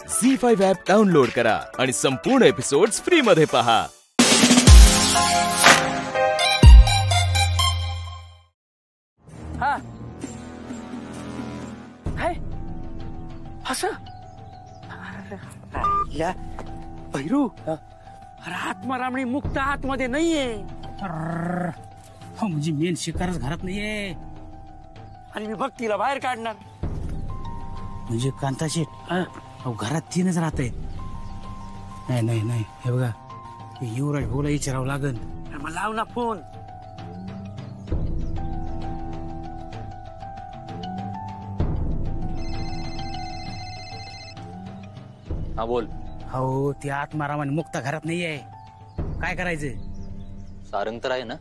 झी5 app download करा आणि संपूर्ण एपिसोड्स फ्री मध्ये पहा. हा असं भैरू, अरे आत्मारामणी मुक्त आतमध्ये नाहीये. म्हणजे मेन शिकारच घरात नाहीये आणि मी भक्तीला बाहेर काढणार. म्हणजे कांता शेठ घरात तीनच राहत आहेत. नाही हे बघा, युवराज भाऊला विचारावं लागल. मग लाव ना फोन. हा बोल. हो, ती आत्मारामाने मुक्ता घरात नाहीये, काय करायचं? सारंग तर आहे ना?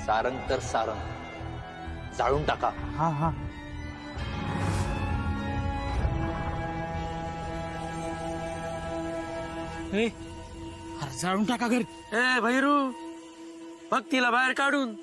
सारंग तर सारंग जाळून टाका. हा अरे जाळून टाका घर. ए भैरू, भक्तीला बाहेर काढून.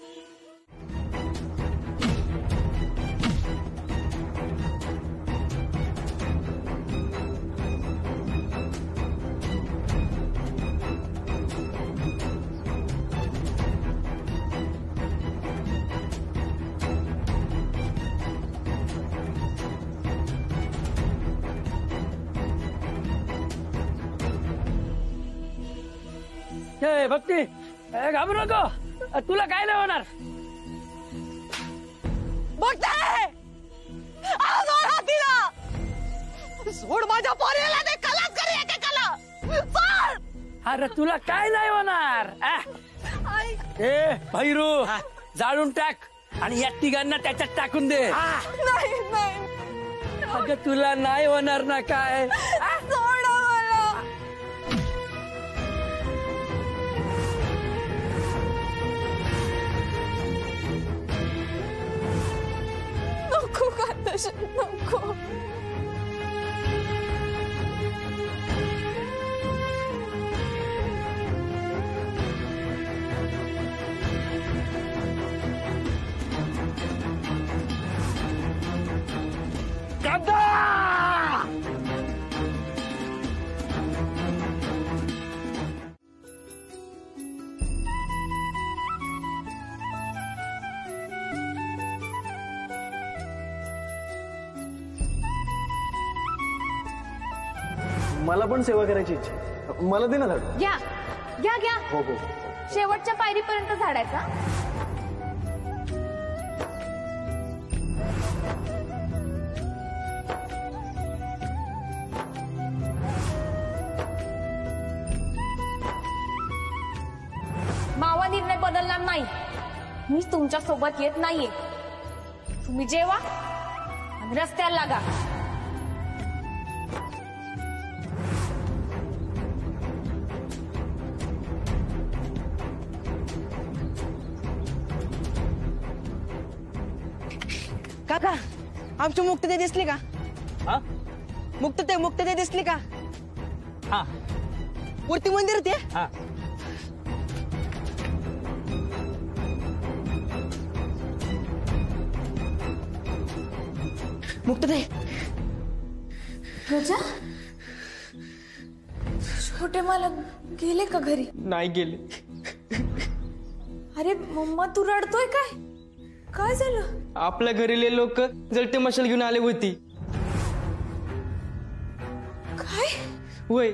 भक्ती, घाबरू नको, तुला काय नाही होणार. सोड माझ्या पोरीला, ते कलाच करी एकेकाला. अरे तुला काय नाही होणार. ए भैरू, जाळून टाक आणि या तिघांना त्याच्यात टाकून दे. अगं तुला नाही होणार ना काय. नको. मला पण सेवा करायची इच्छा. मला दे ना झाड. घ्या घ्या घ्या. हो हो, शेवटच्या पायरीपर्यंत झाडायचा. मावा निर्णय बदलणार नाही. मी तुमच्या सोबत येत नाहीये. तुम्ही जेवा आणि रस्त्याला लागा. काका, आमची मुक्तते दिसली का? मुक्तते दिसली का? हा, वरती मंदिर ते. हा. मुक्तते. प्रजा, छोटे मालक गेले का घरी? नाही गेले. अरे मम्मा, तू रडतोय काय? काय झालं? आपल्या घरीले लोक जळते मशाल घेऊन आले होती. काय? वय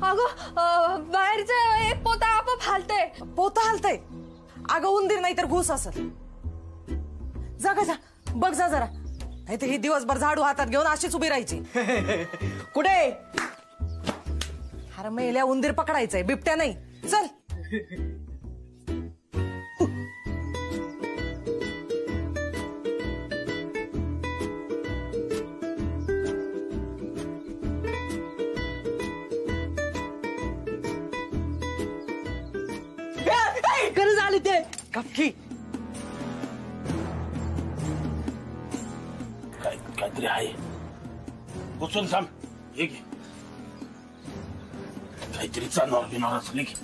अगं बाहेरचं एक पोता आपोआप हालतंय. पोतं हलतंय. अगं उंदीर नाही तर घुस असेल. जा ग जा, बघ जा जरा, नाही तर ही दिवसभर झाडू हातात घेऊन अशीच उभी राहायची. कुठे अरे मेल्या उंदीर पकडायचंय, बिबट्या नाही. चल. गरज आली ते कपकी. काहीतरी आहे. बसून थांब. हे घे. काहीतरी चालणार बिणार असले की.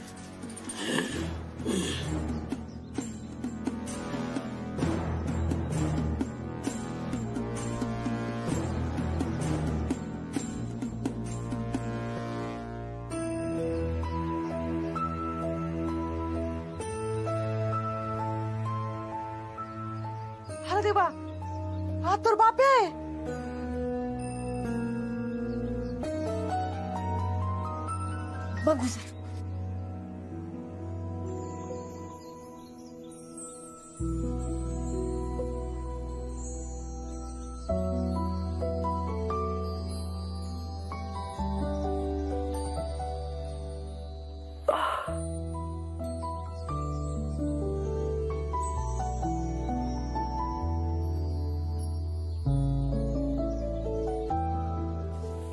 अरे देवा, हा तर बाप्या आहे. बघू जरा.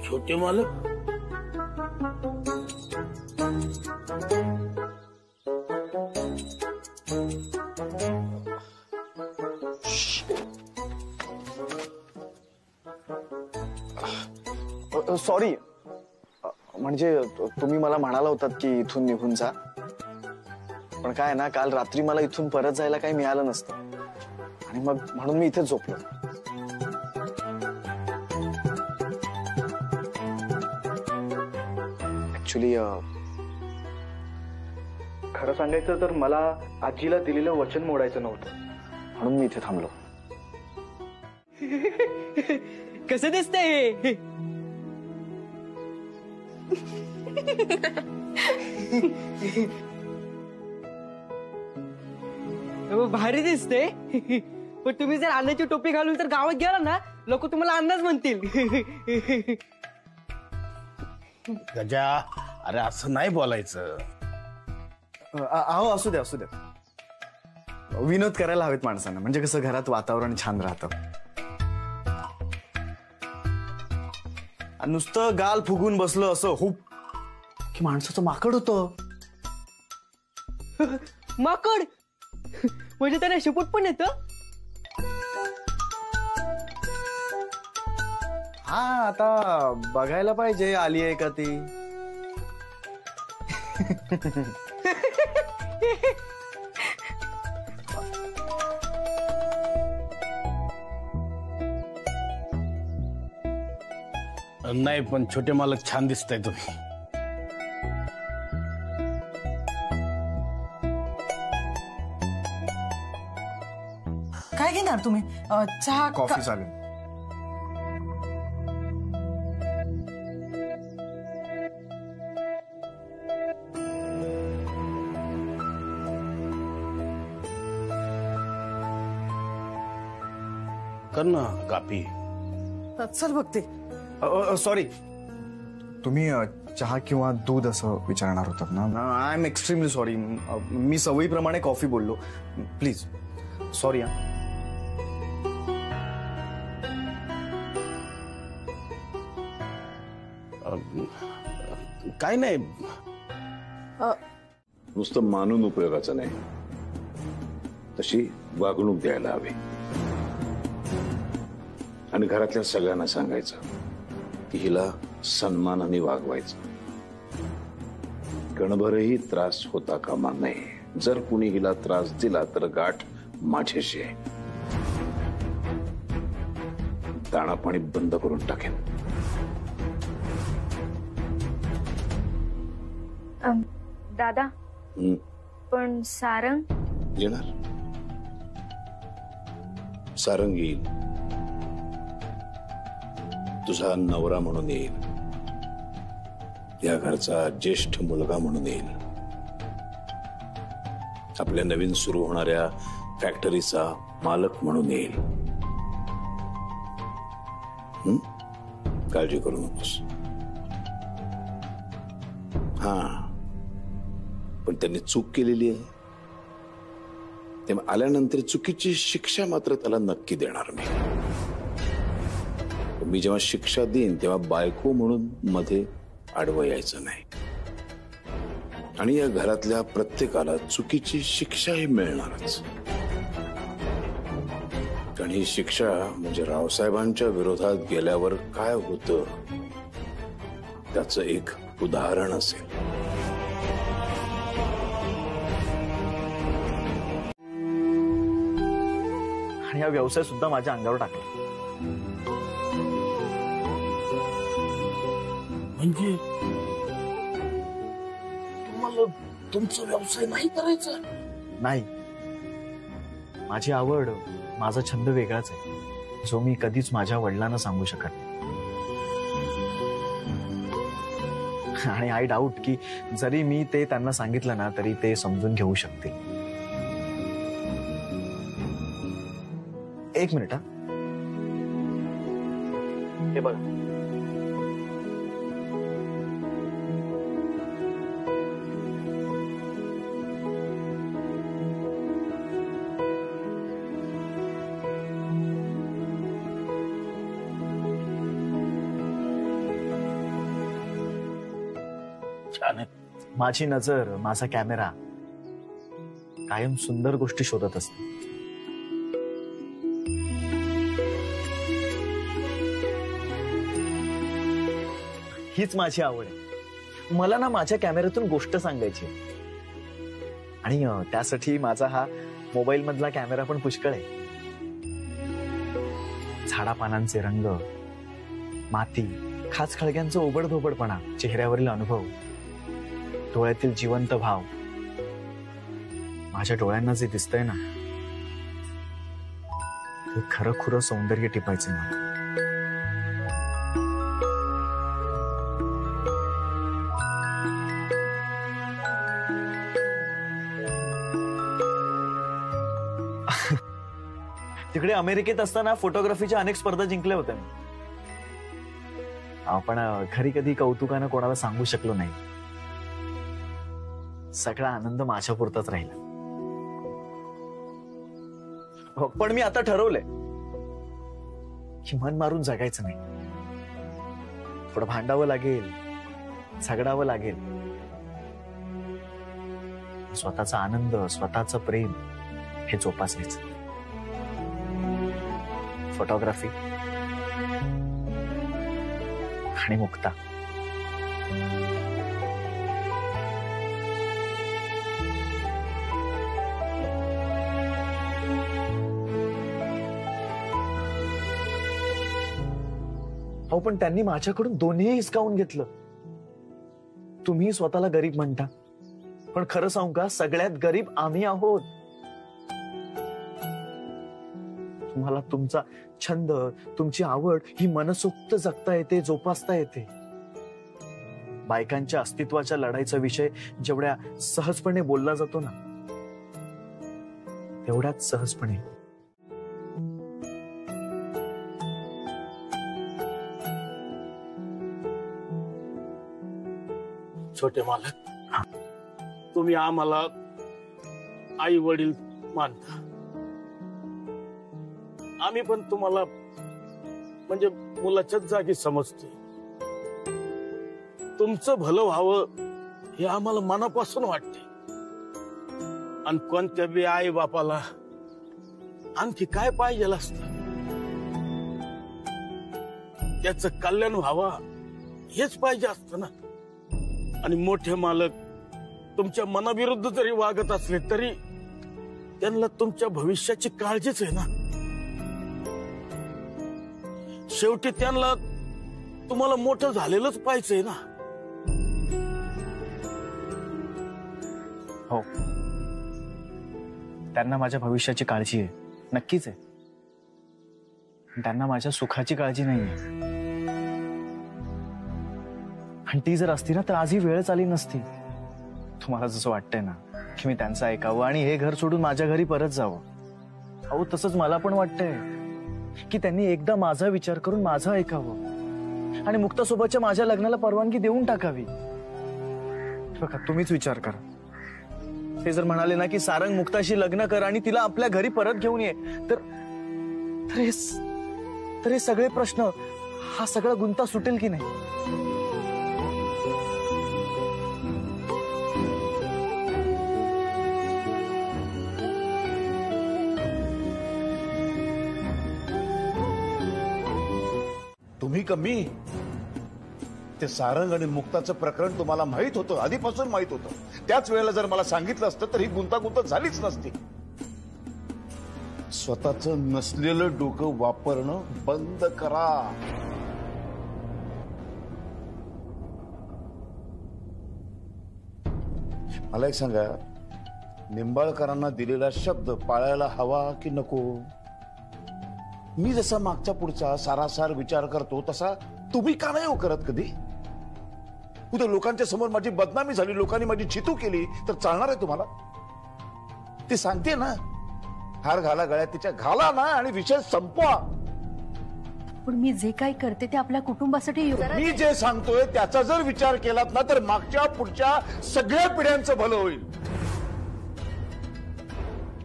छोटे मालक. सॉरी, म्हणजे तुम्ही मला म्हणाला होतात की इथून निघून जा, पण काय ना, काल रात्री मला इथून परत जायला काही मिळालं नसतं आणि मग म्हणून मी इथेच झोपलो. ऍक्च्युली खरं सांगायचं तर मला आजीला दिलेलं वचन मोडायचं नव्हतं, म्हणून मी इथे थांबलो. कसं दिसतंय हे? भारी दिसते. पण तुम्ही जर अन्नाची टोपी घालून तर गावात गेला ना, लोक तुम्हाला अन्नच म्हणतील. गजा, अरे असं नाही बोलायचं. अहो असू द्या असू द्या, विनोद करायला हवेत माणसांना, म्हणजे कसं घरात वातावरण छान राहतं. नुसतं गाल फुगून बसलं असं हुप की माणसाचं माकड होतं. माकड म्हणजे त्याला शिपूट पण येतं. हा, आता बघायला पाहिजे आली आहे का ती. नाही, पण छोटे मालक छान दिसताय तुम्ही. काय घेणार तुम्ही? चहा? कॉफी चालेल. कर ना कापी. चल बघते. सॉरी, तुम्ही चहा किंवा दूध असं विचारणार होतात ना? I am extremely sorry. मी सवयीप्रमाणे कॉफी बोललो. Please sorry. काय नाही, नुसतं मानून उपयोगाचं नाही, तशी वागणूक द्यायला हवी आणि घरातल्या सगळ्यांना सांगायचं की हिला सन्मानाने वागवायचं. कणभरही त्रास होता कामा नये. जर कुणी हिला त्रास दिला तर गाठ माझ्याशी आहे. दाणा पाणी बंद करून टाकेन. दादा, पण सारंग येणार. सारंग येईल, तुझा नवरा म्हणून येईल. या घरचा ज्येष्ठ मुलगा म्हणून येईल. आपल्या नवीन सुरू होणाऱ्या फॅक्टरीचा मालक म्हणून येईल. काळजी करू नकोस. हा, पण त्यांनी चूक केलेली आहे. तेव्हा आल्यानंतर चुकीची शिक्षा मात्र त्याला नक्की देणार मी जेव्हा शिक्षा देईन तेव्हा बायको म्हणून मध्ये आडवं यायचं नाही. आणि या घरातल्या प्रत्येकाला चुकीची शिक्षाही मिळणारच. कारण ही शिक्षा म्हणजे रावसाहेबांच्या विरोधात गेल्यावर काय होतं त्याचं एक उदाहरण असेल. आणि हा व्यवसाय सुद्धा माझ्या अंगावर टाकला. म्हणजे तुम्हाला तुमचा व्यवसाय नाही करायचा? नाही, माझी आवड, माझा छंद वेगळाच आहे, जो मी कधीच माझ्या वडिलांना सांगू शकत नाही. आणि आय डाऊट की जरी मी ते त्यांना सांगितलं ना तरी ते समजून घेऊ शकतील. एक मिनिट. हे बघा, माझी नजर, माझा कॅमेरा कायम सुंदर गोष्टी शोधत असते. हीच माझी आवड आहे. मला ना माझ्या कॅमेऱ्यातून गोष्ट सांगायची आणि त्यासाठी माझा हा मोबाईल मधला कॅमेरा पण पुष्कळ आहे. झाडापानांचे रंग, माती, खास खळग्यांचा ओबडधोबडपणा, चेहऱ्यावरील अनुभव, डोळ्यातील जिवंत भाव, माझ्या डोळ्यांना जे दिसतंय ना ते खरं खुरं सौंदर्य टिपायचं मला. तिकडे अमेरिकेत असताना फोटोग्राफीच्या अनेक स्पर्धा जिंकल्या होत्या मी. पण खरी कधी कौतुकानं कोणाला सांगू शकलो नाही. सगळा आनंद माझ्या पुरताच राहिला. पण मी आता ठरवलंय की मन मारून जगायचं नाही. थोडं भांडावं लागेल, झगडावं लागेल. स्वतःचा आनंद, स्वतःचं प्रेम हे जोपासायचं. फोटोग्राफी आणि मुक्ता. हो, पण त्यांनी माझ्याकडून दोन्ही हिसकावून घेतलं. तुम्ही स्वतःला गरीब म्हणता, पण खरं सांगू का, सगळ्यात गरीब आम्ही आहोत. तुम्हाला तुमचा छंद, तुमची आवड ही मनसोक्त जगता येते, जोपासता येते. बायकांच्या अस्तित्वाच्या लढाईचा विषय जेवढ्या सहजपणे बोलला जातो ना, तेवढ्याच सहजपणे छोटे मालक, तुम्ही आम्हाला आई वडील मानता. आम्ही पण तुम्हाला म्हणजे मुलाच्याच जागी समजतो. तुमचं भलं व्हावं हे आम्हाला मनापासून वाटते. आणि कोणत्या बी आई बापाला आणखी काय पाहिजे असतं, त्याचं कल्याण व्हावं हेच पाहिजे असतं ना. आणि मोठे मालक तुमच्या मनाविरुद्ध जरी वागत असले तरी त्यांना तुमच्या भविष्याची काळजीच आहे ना. शेवटी त्यांना तुम्हाला मोठं झालेलंच पाहिजे ना. हो, त्यांना माझ्या भविष्याची काळजी आहे, नक्कीच आहे. त्यांना माझ्या सुखाची काळजी नाहीये. आणि ती जर असती ना तर आज ही वेळच आली नसती. तुम्हाला जसं वाटतंय ना की मी त्यांचं ऐकावं आणि हे घर सोडून माझ्या घरी परत जावं, अहो तसंच मला पण वाटतंय की त्यांनी एकदा माझा विचार करून माझं ऐकावं आणि मुक्तासोबतच्या माझ्या लग्नाला परवानगी देऊन टाकावी. बघा तुम्हीच विचार करा, ते जर म्हणाले ना की सारंग मुक्ताशी लग्न कर आणि तिला आपल्या घरी परत घेऊन ये, तर हे सगळे प्रश्न, हा सगळा गुंता सुटेल की नाही? तुम्ही कमी, ते सारंग आणि मुक्ताचं प्रकरण तुम्हाला माहित होतं, आधीपासून माहित होतं. त्याच वेळेला जर मला सांगितलं असतं तर ही गुंतागुंत झालीच नसती. स्वतःचं नसलेलं डोकं वापरणं बंद करा. मला एक सांगा, निंबाळकरांना दिलेला शब्द पाळायला हवा की नको? मी जसा मागच्या पुढचा सारासार विचार करतो तसा तुम्ही का नाही हो करत कधी? उद्या लोकांच्या समोर माझी बदनामी झाली, लोकांनी माझी चितू केली तर चालणार आहे तुम्हाला? ती सांगते ना, हार घाला गळ्यात तिच्या, घाला ना आणि विषय संपवा. पण मी जे काही करते ते आपल्या कुटुंबासाठी मी जे सांगतोय त्याचा जर विचार केलात ना तर मागच्या पुढच्या सगळ्या पिढ्यांचं भलं होईल.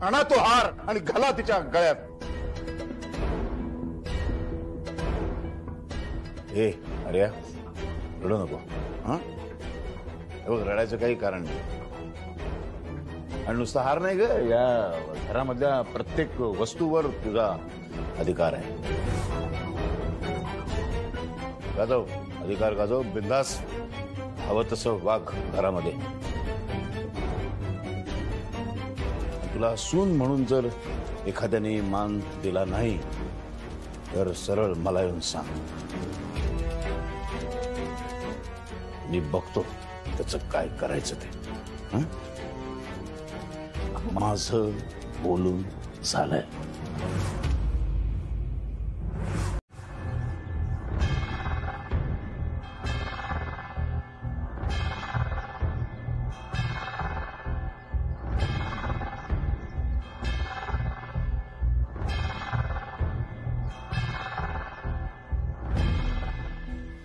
आणा तो हार आणि घाला तिच्या गळ्यात. ए अरे रडू नको, हा? रडायचं काही कारण नाही. आणि नुसता हार नाही ग, या घरामधल्या प्रत्येक वस्तूवर तुझा अधिकार आहे. गाजव, अधिकार गाजव, बिंदास, हवं तसं वाघ घरामध्ये. तुला सून म्हणून जर एखाद्याने मान दिला नाही तर सरळ मला येऊन सांग, मी बघतो त्याचं काय करायचं ते. माझं बोलून झालंय.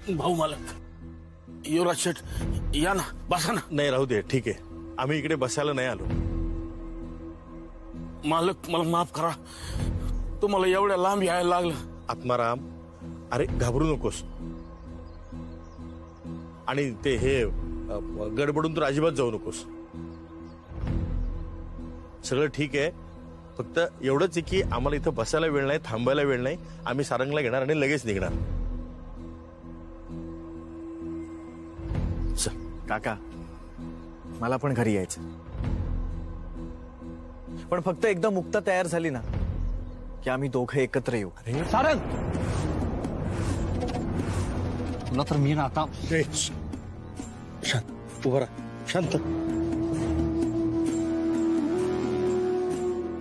भाऊ मालक, युवराज शेठ या ना, बसा ना. नाही राहू दे, ठीक आहे, आम्ही इकडे बसायला नाही आलो. मालक मला माफ करा, तुम्हाला एवढ्या लांब यायला लागलं. आत्माराम, अरे घाबरू नकोस. आणि ते हे गडबडून तर अजिबात जाऊ नकोस. सगळं ठीक आहे, फक्त एवढंच आहे की आम्हाला इथं बसायला वेळ नाही, थांबायला वेळ नाही. आम्ही सारंगला घेणार आणि लगेच निघणार. काका, मला पण घरी यायचं, पण फक्त एकदा मुक्ता तयार झाली ना की आम्ही दोघं एकत्र येऊ. सारंग, तुला तर मी ना आता शांत उभा राहा, शांत.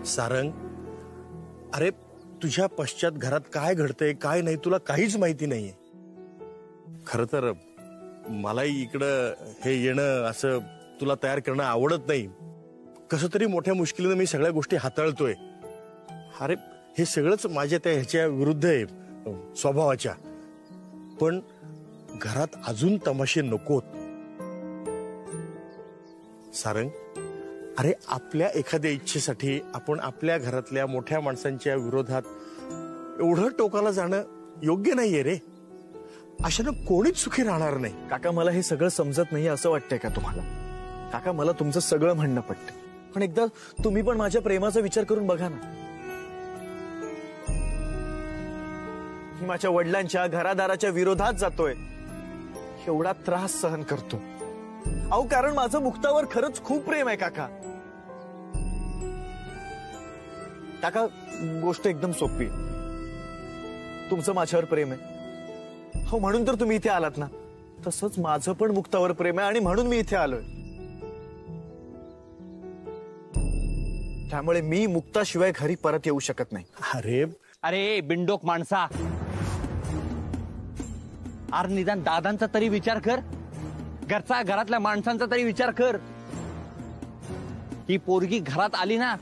सारंग, अरे तुझ्या पश्चात घरात काय घडतंय काय नाही तुला काहीच माहिती नाहीये. खरं तर मलाही इकडं हे येणं, असं तुला तयार करणं आवडत नाही. कसं तरी मोठ्या मुश्किलीनं मी सगळ्या गोष्टी हाताळतोय. अरे हे सगळंच माझ्या त्या ह्याच्या विरुद्ध आहे, स्वभावाच्या. पण घरात अजून तमाशे नकोत. सारंग, अरे आपल्या एखाद्या इच्छेसाठी आपण आपल्या घरातल्या मोठ्या माणसांच्या विरोधात एवढं टोकाला जाणं योग्य नाहीये रे. अशानं कोणीच सुखी राहणार नाही. काका, मला हे सगळं समजत नाही असं वाटतंय का तुम्हाला? काका, मला तुमचं सगळं म्हणणं पटतं, पण एकदा तुम्ही पण माझ्या प्रेमाचा विचार करून बघा ना. मी माझ्या वडिलांच्या घरादाराच्या विरोधात जातोय, एवढा त्रास सहन करतो. अहो, कारण माझं मुक्तावर खरंच खूप प्रेम आहे काका. काका, गोष्ट एकदम सोपी. तुमचं माझ्यावर प्रेम आहे, हो, म्हणून तर तुम्ही इथे आलात ना. तसंच माझं पण मुक्तावर प्रेम आहे आणि म्हणून मी इथे आलोय. त्यामुळे मी मुक्ताशिवाय घरी परत येऊ शकत नाही. अरे अरे बिंडोक माणसा, आर निदान दादांचा तरी विचार कर. घरातल्या माणसांचा तरी विचार कर. ही पोरगी घरात आली ना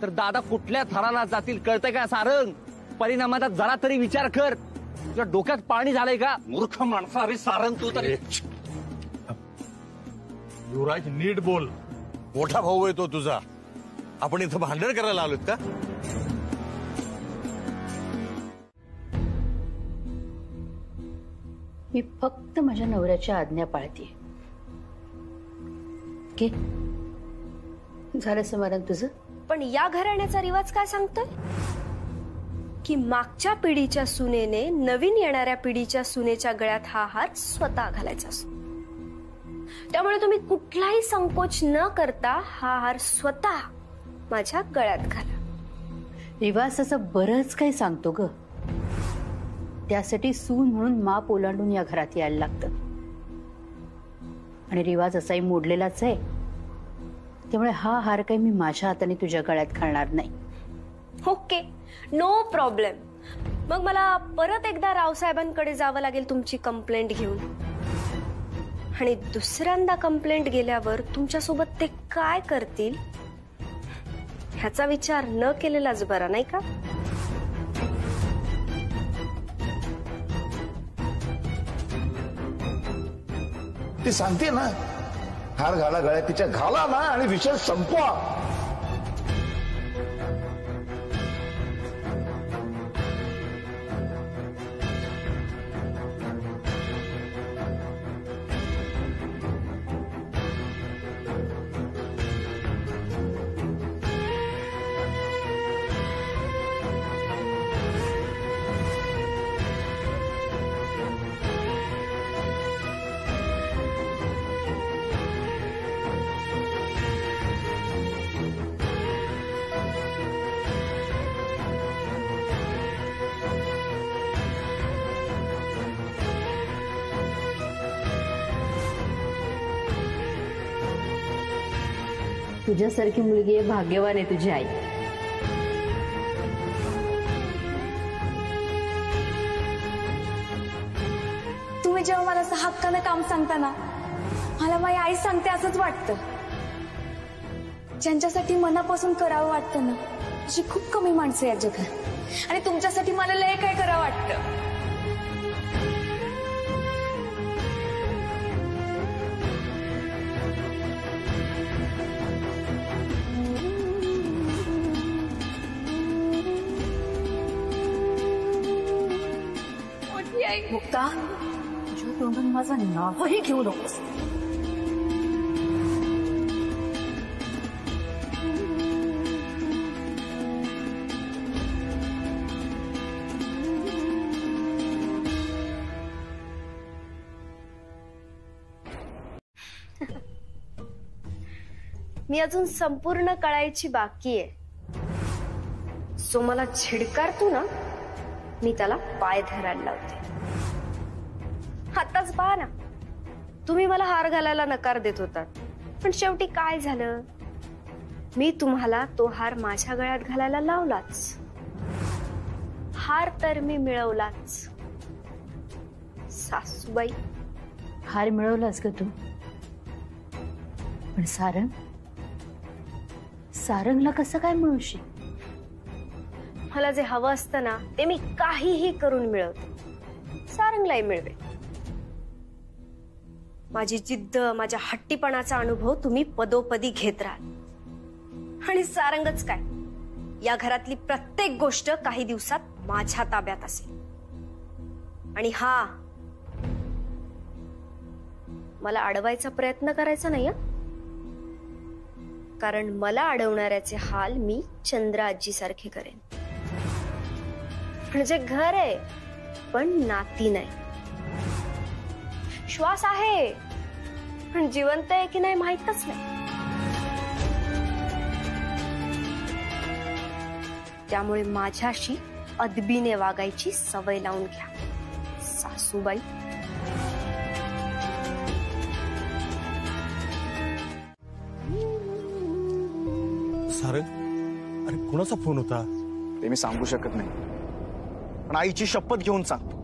तर दादा कुठल्या थराला जातील कळतंय का सारंग? परिणामाचा जरा तरी विचार कर. तुझ्या डोक्यात पाणी झालंय का मूर्ख माणसा? अरे सारंग तू तरी. युवराज नीट बोल. मोठा भाऊ आहे तो तुझा. आपण इथं भांडण करायला आलोत का? मी फक्त माझ्या नवऱ्याची आज्ञा पाळते. झालं समाधान तुझं? पण या घराण्याचा रिवाज काय सांगतोय की मागच्या पिढीच्या सुनेने नवीन येणाऱ्या पिढीच्या सुनेच्या गळ्यात हा हार स्वतः घालायचा असतो. त्यामुळे तुम्ही कुठलाही संकोच न करता हा हार स्वतः माझ्या गळ्यात घाला. रिवाज असं बरंच काही सांगतो ग. त्यासाठी सून म्हणून माप ओलांडून या घरात यायला लागतं. आणि रिवाज असाही मोडलेलाच आहे. त्यामुळे हा हार काही मी माझ्या हाताने तुझ्या गळ्यात घालणार नाही. Okay, no problem. मग मला परत एकदा रावसाहेबांकडे जावं लागेल तुमची कंप्लेंट घेऊन. आणि दुसऱ्यांदा कंप्लेंट गेल्यावर तुमच्यासोबत ते काय करतील ह्याचा विचार न केलेलाच बरा, नाही का? ती सांगते ना हार घाला गळ्यात तिच्या, घाला ना आणि विषय संपवा. तुझ्यासारखी मुलगी आहे, भाग्यवान आहे तुझी आई. तुम्ही जेव्हा मला असं हक्कानं काम सांगता ना, मला माझी आई सांगते असंच वाटतं. ज्यांच्यासाठी मनापासून करावं वाटतं ना, अशी खूप कमी माणसं या जगात. आणि तुमच्यासाठी मला लय काय करावं वाटतं. मुक्ता, तुझ्या तोंडून माझं नावही घेऊ नकोस. मी अजून संपूर्ण कळायची बाकी आहे. सो मला छिडकारतो ना, मी त्याला पाय धरायला लावते. आताच पहा ना, तुम्ही मला हार घालायला नकार देत होतात, पण शेवटी काय झालं? मी तुम्हाला तो हार माझ्या गळ्यात घालायला लावलाच. हार तर मी मिळवलाच. सासूबाई, हार मिळवलास का तू? पण सारंगला कसं काय मिळवशील? मला जे हवं असतं ना ते मी काहीही करून मिळवते. सारंगलाही मिळवे. माझी जिद्द, माझ्या हट्टीपणाचा अनुभव तुम्ही पदोपदी घेत राहाल. आणि सारंगच काय, या घरातली प्रत्येक गोष्ट काही दिवसात माझ्या ताब्यात असेल. आणि हा, मला अडवायचा प्रयत्न करायचा नाही, कारण मला अडवणाऱ्याचे हाल मी चंद्र आजी सारखे करेन. म्हणजे घर आहे पण नाती नाही. श्वास आहे पण जिवंत आहे की नाही माहीतच नाही. त्यामुळे माझ्याशी अदबीने वागायची सवय लावून घ्या सासूबाई. सारंग, अरे कोणाचा फोन होता? ते मी सांगू शकत नाही, पण आईची शपथ घेऊन सांगतो,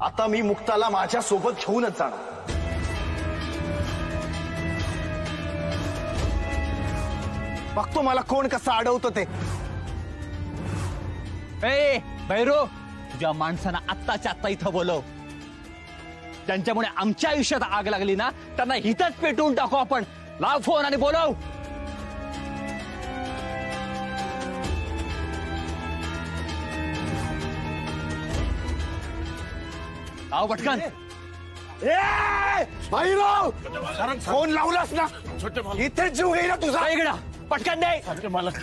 आता मी मुक्ताला माझ्या सोबत घेऊनच जाणार. बघतो मला कोण कसं अडवतो ते. ए भैरो, तुझ्या माणसांना आत्ताच्या आत्ता इथं बोलव. त्यांच्यामुळे आमच्या आयुष्यात आग लागली ना, त्यांना इथंच पेटवून टाकू आपण. लाव फोन आणि बोलव. लाव पटकन. भाईराव, फोन लावलास ना, इथेच जीव घेईल ना तुझा. इकडं पटकन दे. मालक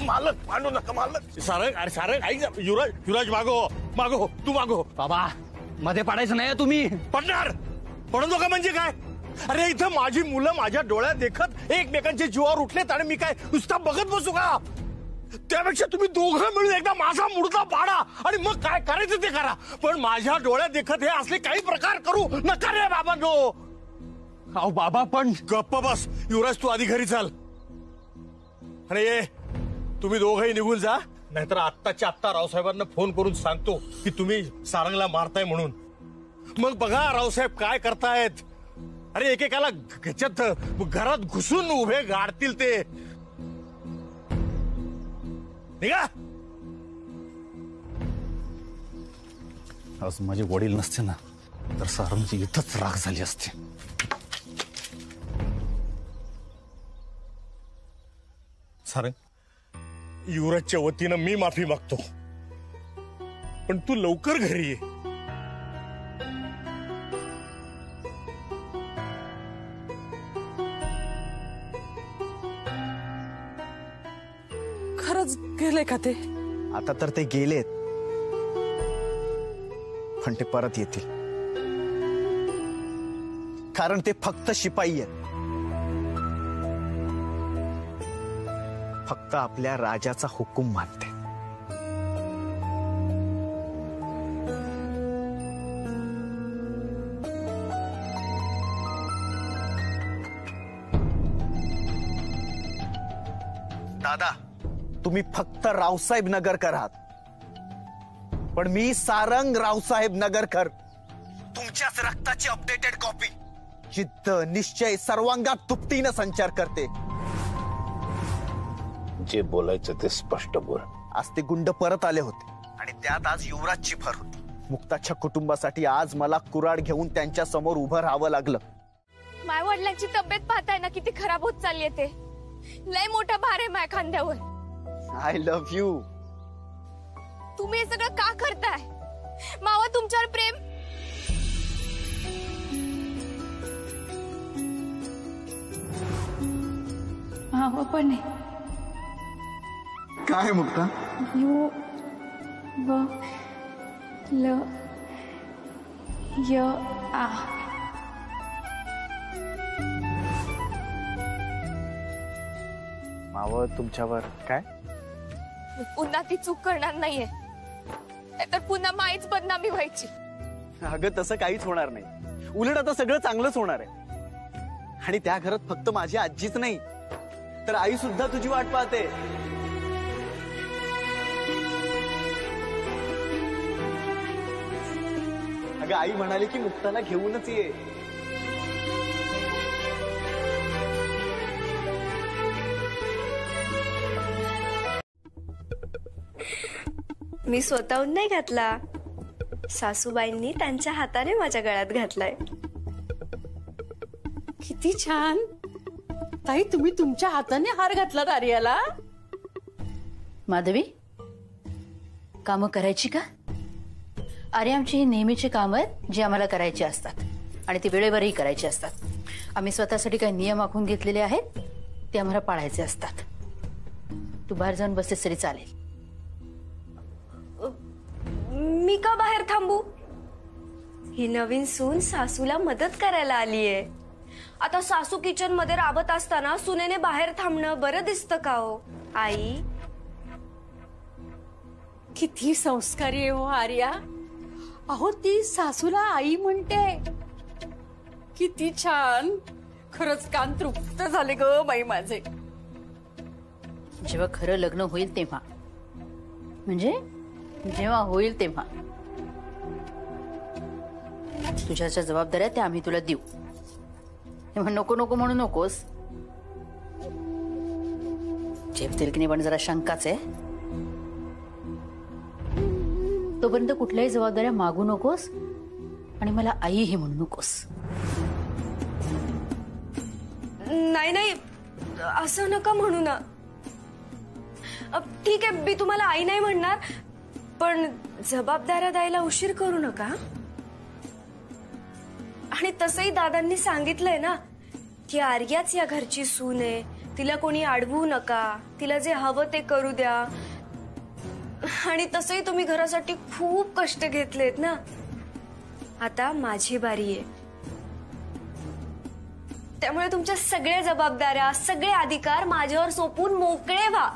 मालक मानू नका मालक. सारंग, अरे सारंग ऐक, युवराज मागो तू मागो. बाबा मध्ये पडायचं नाही तुम्ही. पडणार पडतो का म्हणजे काय? अरे इथं माझी मुलं माझ्या डोळ्यात देखत एकमेकांच्या जीवावर उठलेत आणि मी काय नुसता बघत बसू का? त्यापेक्षा तुम्ही दोघं मिळून एकदा माझा मुडदा पाडा आणि मग काय करायचं ते करा. पण माझ्या डोळ्यात देखत हे असले काही प्रकार करू नका रे बाबा. नो अहो बाबा पण गप्प बस. युवराज तू आधी घरी चाल आणि ये तुम्ही दोघंही निघून जा, नाहीतर आत्ताच्या आत्ता रावसाहेबांना फोन करून सांगतो की तुम्ही सारंगला मारताय म्हणून. मग बघा रावसाहेब काय करतायत. अरे एकेकाला ह्याच्यात घरात घुसून उभे गाडतील ते. निघा. आज माझे वडील नसते ना तर सारंगची इथंच राग झाली असते. सारंग, युवराजच्या वतीनं मी माफी मागतो, पण तू लवकर घरी ये. खरंच गेले का ते? आता तर ते गेलेत, पण ते परत येतील. कारण ते फक्त शिपाई आहेत. फक्त आपल्या राजाचा हुकूम मानते. दादा, तुम्ही फक्त रावसाहेब नगरकर आहात, पण मी सारंग रावसाहेब नगरकर. तुमच्याच रक्ताची अपडेटेड कॉपी. जिद्द, निश्चय सर्वांगात दुपटीनं संचार करते. जे बोलायचं ते स्पष्ट बोल. आज ते गुंड परत आले होते आणि त्यात आज युवराजची भर होती. मुक्ताच्या कुटुंबासाठी आज मला कुऱ्हाड घेऊन त्यांच्या समोर उभं राहावं लागलं. माझ्या वडिलांची तब्येत पाहताय ना किती खराब होत चालली आहे. ते लय मोठा भार आहे माझ्या खांद्यावर. I love you. तुम्ही हे सगळं का करताय? मावा तुमच्यावर प्रेम. मावा पण आहे. काय मुक्ता? यू व ल य आ. मावळ तुमच्यावर काय? पुन्हा ती चूक करणार नाहीये, नाहीतर पुन्हा माईच बदनामी व्हायची. अगं तसं काहीच होणार नाही. उलट आता सगळं चांगलंच होणार आहे. आणि त्या घरात फक्त माझी आजीच नाही तर आई सुद्धा तुझी वाट पाहते. अगं आई म्हणाली की मुक्ताला घेऊनच ये. मी स्वतःहून नाही घातला, सासूबाईंनी त्यांच्या हाताने माझ्या गळ्यात घातलाय. किती छान. ताई, तुम्ही तुमच्या हाताने हार घातला आर्याला? माधवी, कामं करायची का? अरे आमची ही नेहमीची कामं आहेत जी आम्हाला करायची असतात आणि ती वेळेवरही करायची असतात. आम्ही स्वतःसाठी काही नियम आखून घेतलेले आहेत ते आम्हाला पाळायचे असतात. तू बाहेर जाऊन बसतेस तरी चालेल. मी का बाहेर थांबू? ही नवीन सून सासूला मदत करायला आलीये. आता सासू किचन मध्ये राबत असताना सुनेने बाहेर थांबणं बरं दिसतं का हो आई? किती संस्कारी आहे हो आर्या. अहो ती सासूला आई म्हणते. किती छान. खरंच कान तृप्त झाले ग बाई माझे. जेव्हा खरं लग्न होईल तेव्हा, म्हणजे जेव्हा होईल तेव्हा तुझ्या ज्या जबाबदाऱ्या त्या आम्ही तुला देऊ. तेव्हा नको नको म्हणू नकोस. झेपतील की नाही पण जरा शंकाच आहे. तोपर्यंत कुठल्याही जबाबदाऱ्या मागू नकोस आणि मला आईही म्हणू नकोस. नाही नाही, असं नका म्हणू ना. ठीक आहे, मी तुम्हाला आई नाही म्हणणार, पण जबाबदाऱ्या द्यायला उशीर करू नका. आणि तसंही दादांनी सांगितलंय ना की आर्याच या घरची सून आहे, तिला कोणी अडवू नका, तिला जे हवं ते करू द्या. आणि तसंही तुम्ही घरासाठी खूप कष्ट घेतलेत ना. आता माझी बारी आहे, त्यामुळे तुमच्या सगळ्या जबाबदाऱ्या, सगळे अधिकार माझ्यावर सोपून मोकळे व्हा.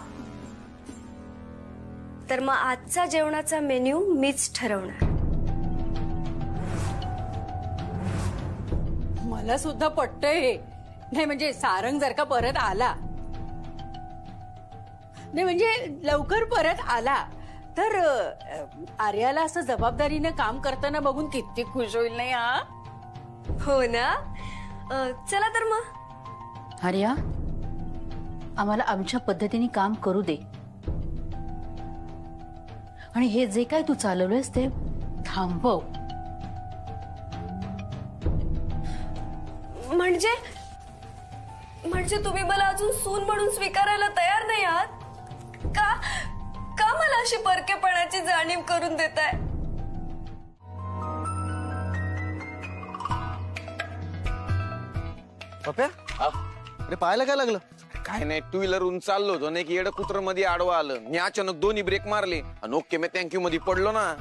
तर मग आजचा जेवणाचा मेन्यू मीच ठरवणार. मला सुद्धा पटतंय हे. नाही म्हणजे सारंग जर का परत आला, नाही म्हणजे लवकर परत आला तर आर्याला असं जबाबदारीने काम करताना बघून किती खुश होईल नाही. हा हो ना. चला तर मग. आर्या, आम्हाला आमच्या पद्धतीने काम करू दे आणि हे जे काय तू चालवलंयस ते थांबव. म्हणजे तुम्ही मला अजून सून म्हणून स्वीकारायला तयार नाही आहात का? का मला अशी परकेपणाची जाणीव करून देताय? पप्या, अरे पाहायला काय लागलं? काय नाही, टू व्हीलरहून चाललो होतो ना, एक येडं कुत्र मध्ये आडवं आलं. मी अचानक दोन्ही ब्रेक मारले आणि ओके मी थँक्यू मध्ये पडलो ना.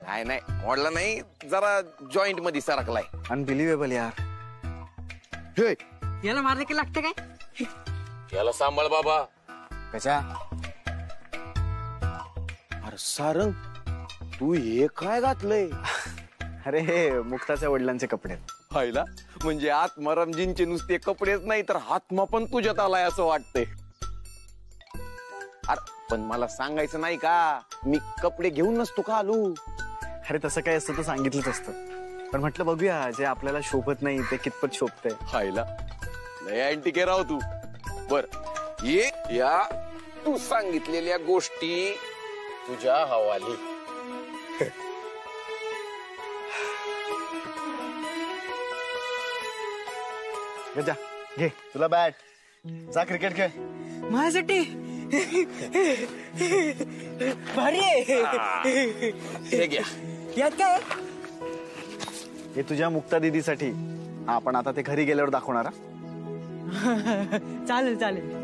काय नाही, मोडला नाही, जरा जॉईंट मध्ये सरकलाय. अनबिलिव्हेबल यार. याला मारले की लागते काय? याला सांभाळ बाबा. कशा? अरे सारंग, तू हे काय घातलंय? अरे हे मुक्ताच्या वडिलांचे कपडे. पाहिला म्हणजे आत्मारामजींचे नुसते कपडेच नाही तर आत्मा पण तुझ्यात आलाय असं वाटतंय. अरे पण मला सांगायचं नाही का, मी कपडे घेऊन नसतो का आलो? अरे तसं काय असतं तर सांगितलंच असतं, पण म्हटलं बघूया जे आपल्याला शोभत नाही ते कितपत शोभतंय. पाहिला लय अँटिके राव तू. बर ये या तू सांगितलेल्या गोष्टी तुझ्या हवाली. जा घे तुला बॅट, जा क्रिकेट खेळ. माझ्यासाठी भारी आहे. हे घ्या. यात काय? हे तुझ्या मुक्ता दीदीसाठी. आपण आता ते घरी गेल्यावर दाखवणार. चालेल चालेल.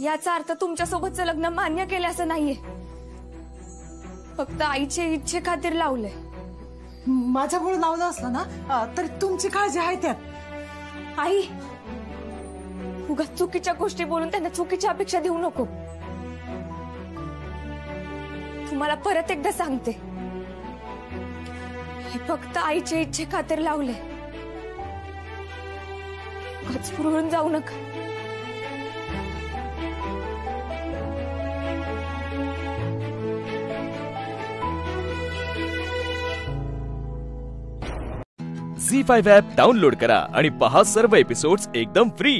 याचा अर्थ तुमच्यासोबतचं लग्न मान्य केलं असं नाहीये, फक्त आईच्या इच्छे खातीर लावलंय. माझ्यामुळे लावलं असलं ना तर तुमची काळजी आहे त्यात. आई, उगाच चुकीच्या गोष्टी बोलून त्यांना चुकीची अपेक्षा देऊ नको. तुम्हाला परत एकदा सांगते, हे फक्त आईच्या इच्छे खातीर लावले. उगाच पुरळून जाऊ नका. झी5 ॲप डाउनलोड करा आणि पहा सर्व एपिसोड्स एकदम फ्री.